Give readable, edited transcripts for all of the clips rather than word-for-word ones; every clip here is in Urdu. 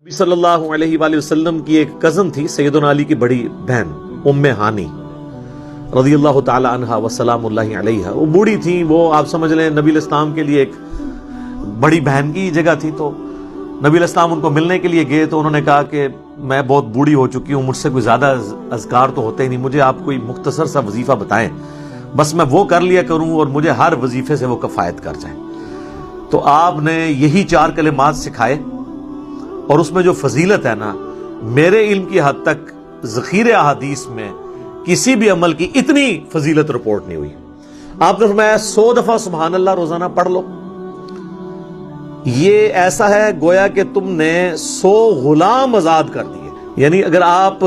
صلی اللہ علیہ وآلہ وسلم کی ایک کزن تھی سیدنا علی کی بڑی بہن ام ہانی رضی اللہ تعالی عنہا وسلام اللہ علیہا. وہ بوڑھی تھی، وہ آپ سمجھ لیں نبی الاسلام کے لیے ایک بڑی بہن کی جگہ تھی. تو نبی الاسلام ان کو ملنے کے لیے گئے تو انہوں نے کہا کہ میں بہت بوڑھی ہو چکی ہوں، مجھ سے کوئی زیادہ اذکار تو ہوتے ہی نہیں، مجھے آپ کوئی مختصر سا وظیفہ بتائیں، بس میں وہ کر لیا کروں اور مجھے ہر وظیفے سے وہ کفایت کر جائیں. تو آپ نے یہی 4 کلمات سکھائے، اور اس میں جو فضیلت ہے نا، میرے علم کی حد تک ذخیرہ احادیث میں کسی بھی عمل کی اتنی فضیلت رپورٹ نہیں ہوئی. آپ نے فرمایا 100 دفعہ سبحان اللہ روزانہ پڑھ لو. یہ ایسا ہے گویا کہ تم نے 100 غلام آزاد کر دیے. یعنی اگر آپ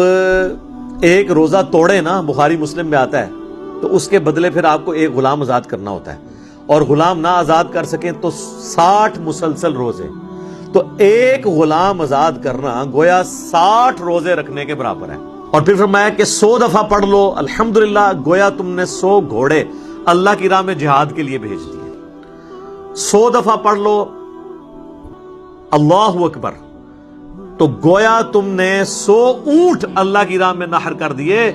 ایک روزہ توڑے نا، بخاری مسلم میں آتا ہے، تو اس کے بدلے پھر آپ کو ایک غلام آزاد کرنا ہوتا ہے، اور غلام نہ آزاد کر سکیں تو 60 مسلسل روزے. تو ایک غلام آزاد کرنا گویا 60 روزے رکھنے کے برابر ہے. اور پھر فرمایا کہ 100 دفعہ پڑھ لو الحمدللہ، گویا تم نے 100 گھوڑے اللہ کی راہ میں جہاد کے لیے بھیج دیے. 100 دفعہ پڑھ لو اللہ اکبر، تو گویا تم نے 100 اونٹ اللہ کی راہ میں نحر کر دیے.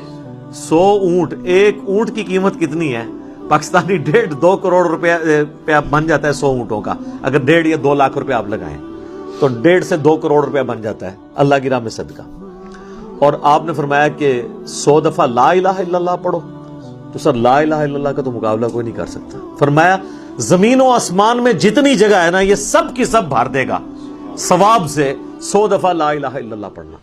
100 اونٹ، ایک اونٹ کی قیمت کتنی ہے؟ پاکستانی 1.5-2 کروڑ روپیہ بن جاتا ہے 100 اونٹوں کا. اگر 1.5 یا 2 لاکھ روپے آپ لگائیں تو 1.5 سے 2 کروڑ روپیہ بن جاتا ہے اللہ کی راہ میں صدقہ. اور آپ نے فرمایا کہ 100 دفعہ لا الہ الا اللہ پڑھو. تو سر لا الہ الا اللہ کا تو مقابلہ کوئی نہیں کر سکتا. فرمایا زمین و آسمان میں جتنی جگہ ہے نا، یہ سب کی سب بھر دے گا ثواب سے 100 دفعہ لا الہ الا اللہ پڑھنا.